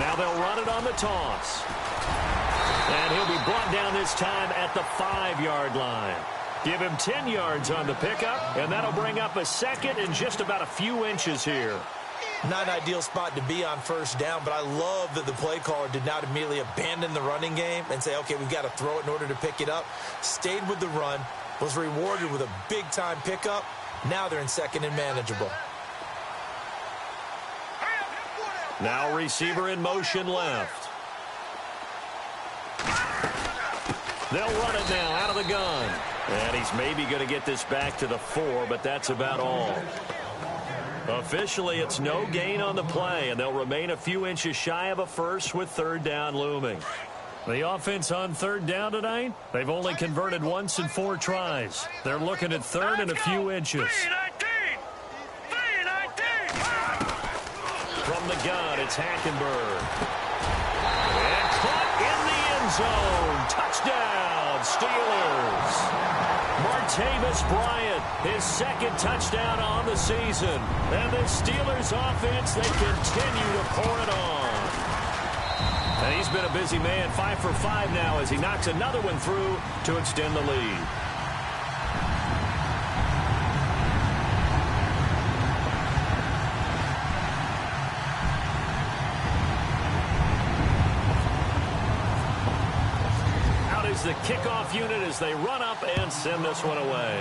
Speaker 3: Now they'll run it on the toss. And he'll be brought down this time at the 5-yard line. Give him 10 yards on the pickup, and that'll bring up a second and just about a few inches here.
Speaker 4: Not an ideal spot to be on first down, but I love that the play caller did not immediately abandon the running game and say, okay, we've got to throw it in order to pick it up. Stayed with the run, was rewarded with a big-time pickup. Now they're in second and manageable.
Speaker 3: Now receiver in motion left. They'll run it now out of the gun. And he's maybe going to get this back to the 4, but that's about all. Officially, it's no gain on the play, and they'll remain a few inches shy of a first with third down looming. The offense on third down tonight, they've only converted once in 4 tries. They're looking at third and a few inches. From the gun, it's Hackenberg. And caught in the end zone. Touchdown, Steelers. Martavis Bryant, his second touchdown on the season. And the Steelers offense, they continue to pour it on. And he's been a busy man, 5 for 5 now as he knocks another one through to extend the lead. The kickoff unit as they run up and send this one away.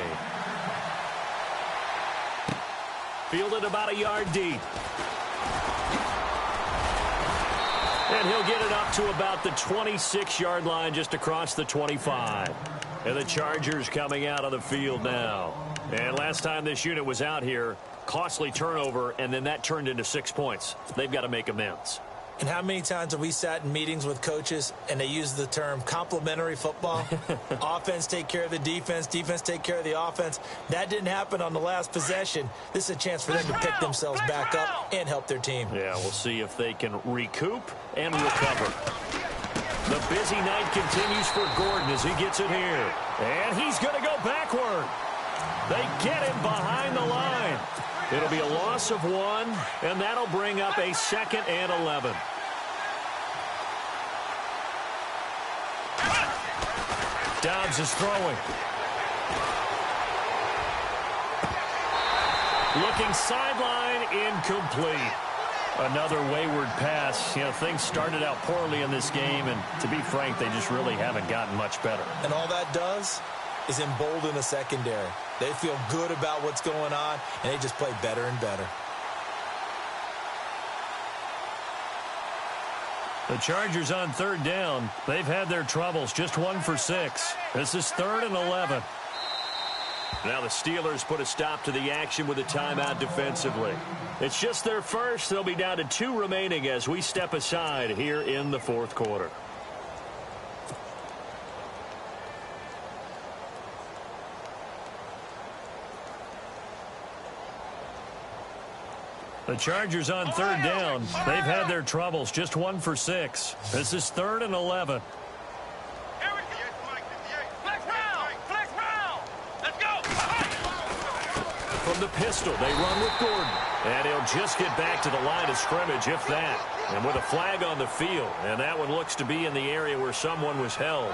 Speaker 3: Fielded about a yard deep. And he'll get it up to about the 26-yard line just across the 25. And the Chargers coming out of the field now. And last time this unit was out here, costly turnover, and then that turned into 6 points. They've got to make amends.
Speaker 4: And how many times have we sat in meetings with coaches and they use the term complementary football? Offense take care of the defense, defense take care of the offense. That didn't happen on the last possession. This is a chance for them to pick themselves back up and help their team.
Speaker 3: Yeah, we'll see if they can recoup and recover. The busy night continues for Gordon as he gets it here. And he's going to go backward. They get him behind the line. It'll be a loss of 1, and that'll bring up a 2nd and 11. Dobbs is throwing. Looking sideline, incomplete. Another wayward pass. You know, things started out poorly in this game, and to be frank, they just really haven't gotten much better.
Speaker 4: And all that does is embolden the secondary. They feel good about what's going on, and they just play better and better.
Speaker 3: The Chargers on 3rd down. They've had their troubles, just 1 for 6. This is 3rd and 11. Now the Steelers put a stop to the action with a timeout defensively. It's just their first. They'll be down to 2 remaining as we step aside here in the 4th quarter. The Chargers on 3rd down. They've had their troubles, just 1 for 6. This is 3rd and 11. From the pistol, they run with Gordon. And he'll just get back to the line of scrimmage, if that. And with a flag on the field. And that one looks to be in the area where someone was held.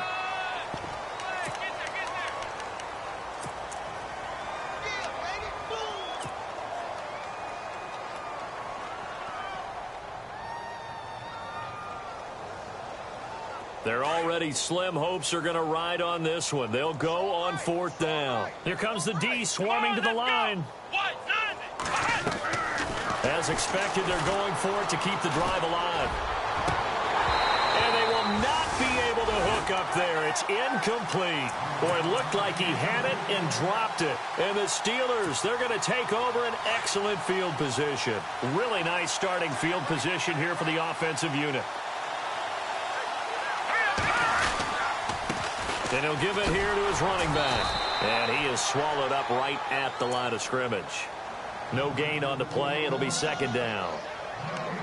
Speaker 3: They're already slim hopes are going to ride on this one. They'll go on 4th down. Here comes the D swarming to the line. As expected, they're going for it to keep the drive alive. And they will not be able to hook up there. It's incomplete. Boy, it looked like he had it and dropped it. And the Steelers, they're going to take over an excellent field position. Really nice starting field position here for the offensive unit. And he'll give it here to his running back. And he is swallowed up right at the line of scrimmage. No gain on the play. It'll be 2nd down.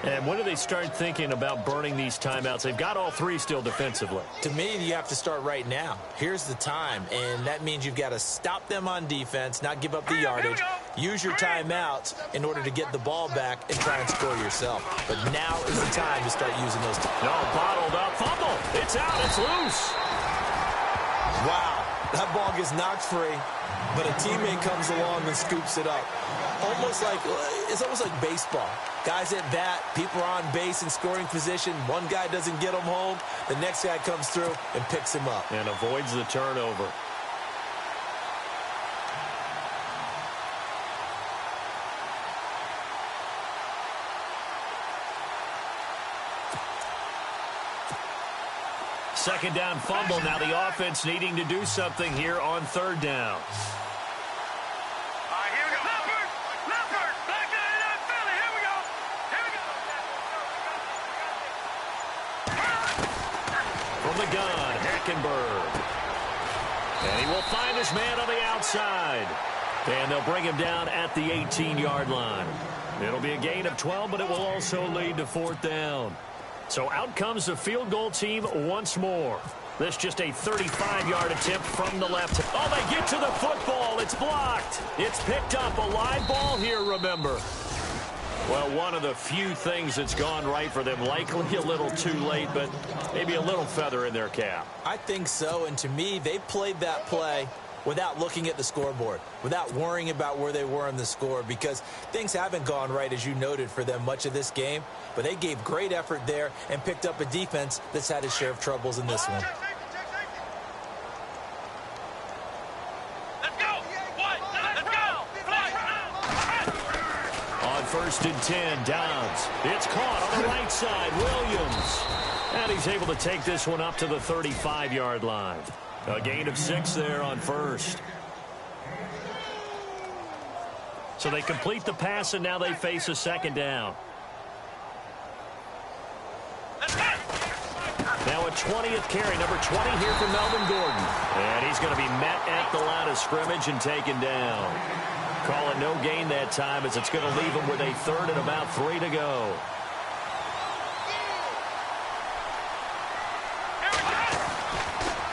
Speaker 3: And when do they start thinking about burning these timeouts? They've got all 3 still defensively.
Speaker 4: To me, you have to start right now. Here's the time, and that means you've got to stop them on defense, not give up the yardage, use your timeouts in order to get the ball back and try and score yourself. But now is the time to start using those timeouts.
Speaker 3: No, bottled up. Fumble. It's out. It's loose.
Speaker 4: Wow, that ball gets knocked free, but a teammate comes along and scoops it up. It's almost like baseball. Guys at bat, people are on base in scoring position. One guy doesn't get him home. The next guy comes through and picks him up.
Speaker 3: And avoids the turnover. Second down fumble. Now the offense needing to do something here on 3rd down. From the gun, Hackenberg. And he will find his man on the outside. And they'll bring him down at the 18-yard line. It'll be a gain of 12, but it will also lead to 4th down. So out comes the field goal team once more. This just a 35-yard attempt from the left. Oh, they get to the football. It's blocked. It's picked up. A live ball here, remember. Well, one of the few things that's gone right for them. Likely a little too late, but maybe a little feather in their cap.
Speaker 4: I think so, and to me, they played that play without looking at the scoreboard, without worrying about where they were in the score, because things haven't gone right, as you noted, for them much of this game. But they gave great effort there and picked up a defense that's had its share of troubles in this one.
Speaker 3: On 1st and 10, Downs. It's caught on the right side, Williams. And he's able to take this one up to the 35-yard line. A gain of 6 there on 1st. So they complete the pass, and now they face a 2nd down. Now a 20th carry, number 20 here for Melvin Gordon. And he's going to be met at the line of scrimmage and taken down. Call it no gain that time as it's going to leave him with a third and about 3 to go.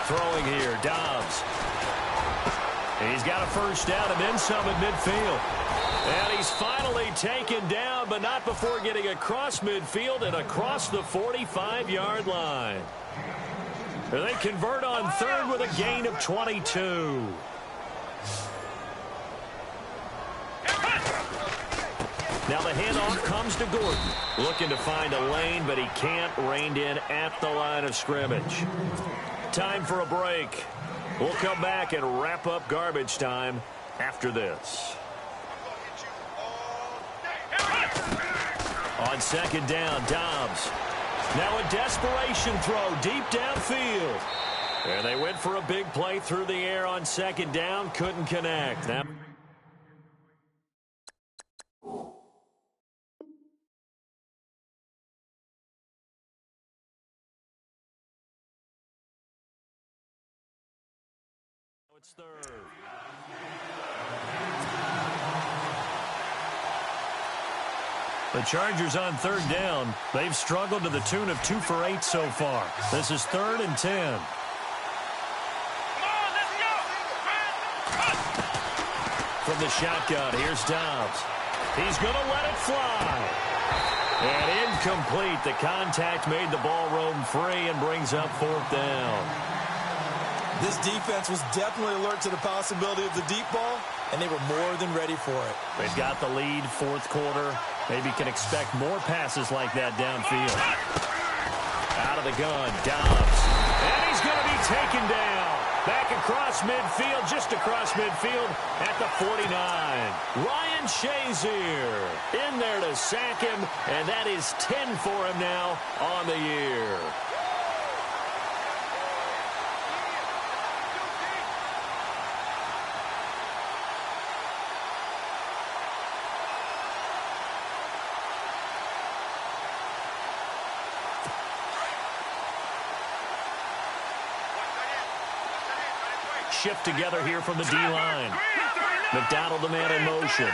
Speaker 3: Throwing here, Dobbs. He's got a first down and then some at midfield. And he's finally taken down, but not before getting across midfield and across the 45-yard line. They convert on third with a gain of 22. Now the handoff comes to Gordon. Looking to find a lane, but he can't. Reined in at the line of scrimmage. Time for a break. We'll come back and wrap up garbage time after this. On second down, Dobbs. Now a desperation throw deep downfield. And they went for a big play through the air on second down. Couldn't connect. Now it's third. The Chargers on third down. They've struggled to the tune of 2 for 8 so far. This is 3rd and 10.
Speaker 1: Come on, let's go!
Speaker 3: From the shotgun, here's Dobbs. He's going to let it fly. And incomplete. The contact made the ball roam free and brings up 4th down.
Speaker 4: This defense was definitely alert to the possibility of the deep ball, and they were more than ready for it.
Speaker 3: They've got the lead, 4th quarter. Maybe can expect more passes like that downfield. Out of the gun, Dobbs. And he's going to be taken down. Back across midfield, just across midfield at the 49. Ryan Shazier in there to sack him, and that is 10 for him now on the year. Shift together here from the D-line. McDonald, the man in motion.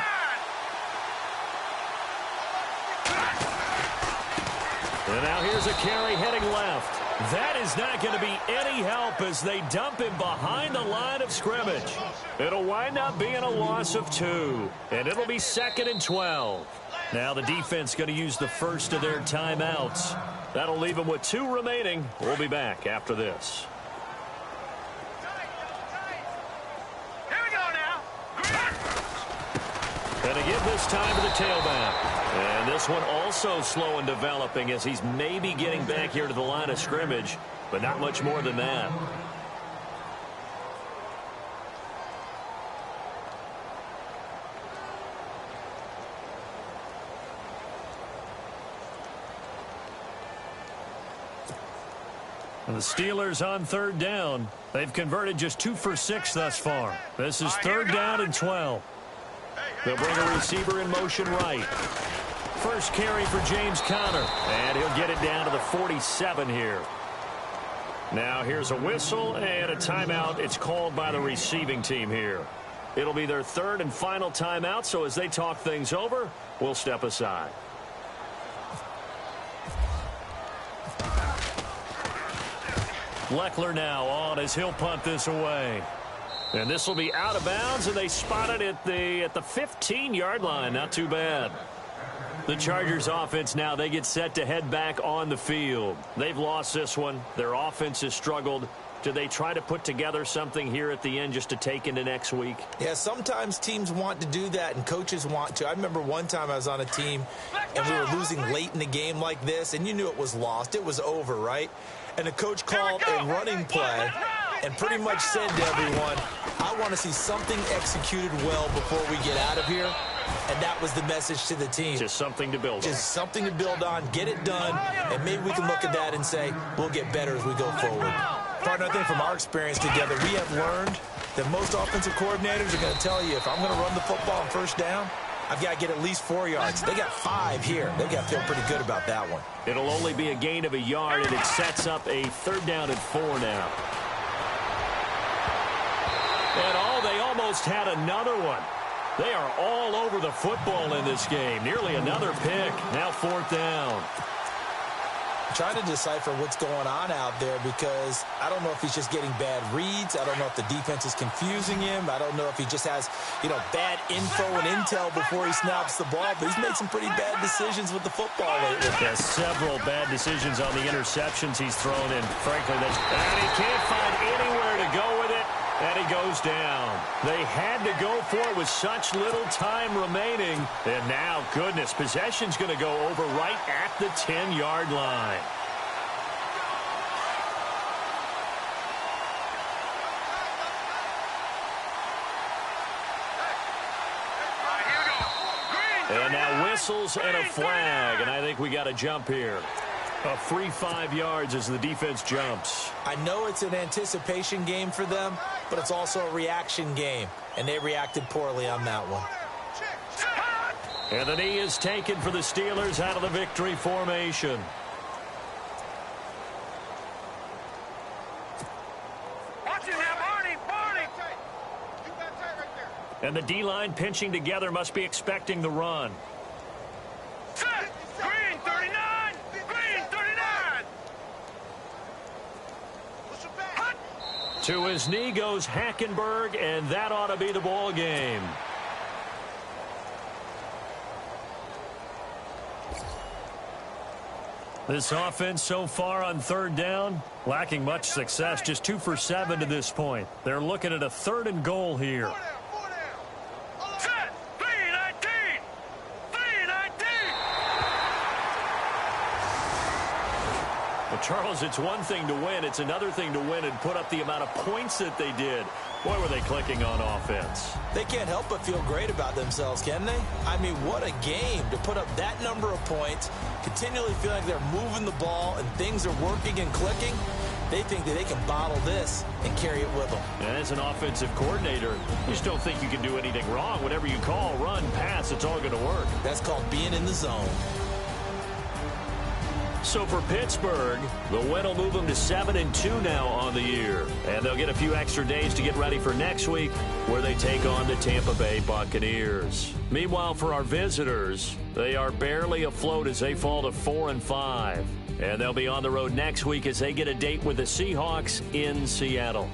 Speaker 3: And now here's a carry heading left. That is not going to be any help as they dump him behind the line of scrimmage. It'll wind up being a loss of 2. And it'll be 2nd and 12. Now the defense going to use the first of their timeouts. That'll leave them with 2 remaining. We'll be back after this. And to give this time to the tailback. And this one also slow in developing as he's maybe getting back here to the line of scrimmage, but not much more than that. And the Steelers on third down. They've converted just 2 for 6 thus far. This is 3rd down and 12. They'll bring a receiver in motion right. First carry for James Conner. And he'll get it down to the 47 here. Now here's a whistle and a timeout. It's called by the receiving team here. It'll be their 3rd and final timeout, so as they talk things over, we'll step aside. Leckler now on as he'll punt this away. And this will be out of bounds, and they spot it at the 15-yard line. Not too bad. The Chargers offense now, they get set to head back on the field. They've lost this one. Their offense has struggled. Do they try to put together something here at the end just to take into next week?
Speaker 4: Yeah, sometimes teams want to do that, and coaches want to. I remember one time I was on a team, and we were losing late in the game like this, and you knew it was lost. It was over, right? And the coach called a running play and pretty much said to everyone, I want to see something executed well before we get out of here. And that was the message to the team.
Speaker 3: Just something to build on.
Speaker 4: Just something to build on, get it done, and maybe we can look at that and say, we'll get better as we go forward. Partner, I think from our experience together, we have learned that most offensive coordinators are going to tell you, if I'm going to run the football on first down, I've got to get at least 4 yards. They got 5 here. They've got to feel pretty good about that one.
Speaker 3: It'll only be a gain of a yard, and it sets up a 3rd down and 4 now. And they almost had another one. They are all over the football in this game. Nearly another pick. Now 4th down.
Speaker 4: I'm trying to decipher what's going on out there because I don't know if he's just getting bad reads. I don't know if the defense is confusing him. I don't know if he just has, bad info and intel before he snaps the ball. But he's made some pretty bad decisions with the football lately.
Speaker 3: There's several bad decisions on the interceptions he's thrown in. Frankly, and he can't find anywhere to go with it. And he goes down. They had to go for it with such little time remaining. And now, goodness, possession's going to go over right at the 10-yard line. And now whistles and a flag. And I think we got a jump here. A free 5 yards as the defense jumps.
Speaker 4: I know it's an anticipation game for them, but it's also a reaction game, and they reacted poorly on that one.
Speaker 3: And the knee is taken for the Steelers out of the victory formation.
Speaker 1: Watch it now, Barney!
Speaker 3: And the D-line pinching together must be expecting the run.
Speaker 1: Set! Green, 39! Green, 39! Hut!
Speaker 3: To his knee goes Hackenberg, and that ought to be the ball game. This offense so far on 3rd down, lacking much success, just 2 for 7 to this point. They're looking at a 3rd and goal here.
Speaker 1: Set! 3-19! 3-19!
Speaker 3: Well, Charles, it's one thing to win. It's another thing to win and put up the amount of points that they did. Boy, were they clicking on offense.
Speaker 4: They can't help but feel great about themselves, can they? I mean, what a game to put up that number of points, continually feel like they're moving the ball and things are working and clicking. They think that they can bottle this and carry it with them.
Speaker 3: And as an offensive coordinator, you just don't think you can do anything wrong. Whatever you call, run, pass, it's all going to work.
Speaker 4: That's called being in the zone.
Speaker 3: So for Pittsburgh, the win will move them to 7-2 now on the year. And they'll get a few extra days to get ready for next week, where they take on the Tampa Bay Buccaneers. Meanwhile, for our visitors, they are barely afloat as they fall to 4-5. And they'll be on the road next week as they get a date with the Seahawks in Seattle.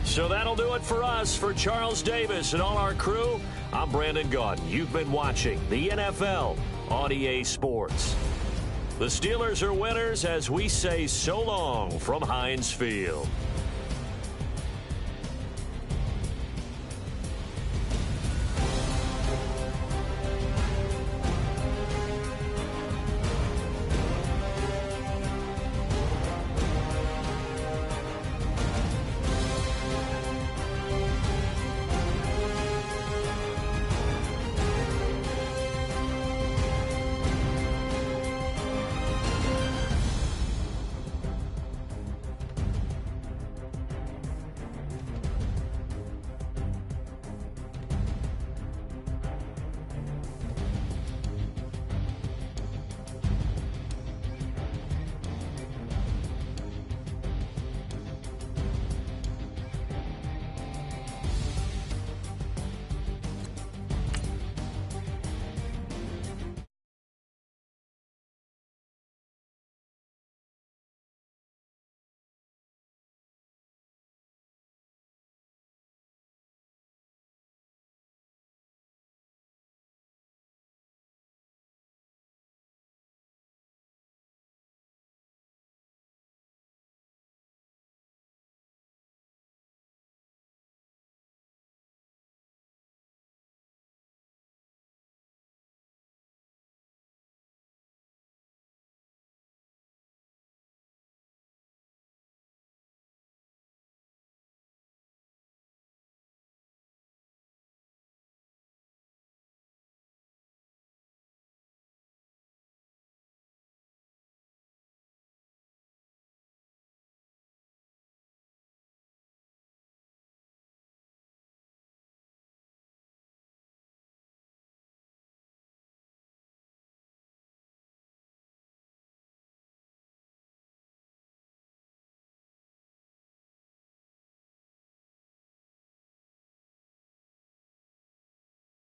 Speaker 3: So that'll do it for us. For Charles Davis and all our crew, I'm Brandon Gaudin. You've been watching the NFL on EA Sports. The Steelers are winners as we say so long from Heinz Field.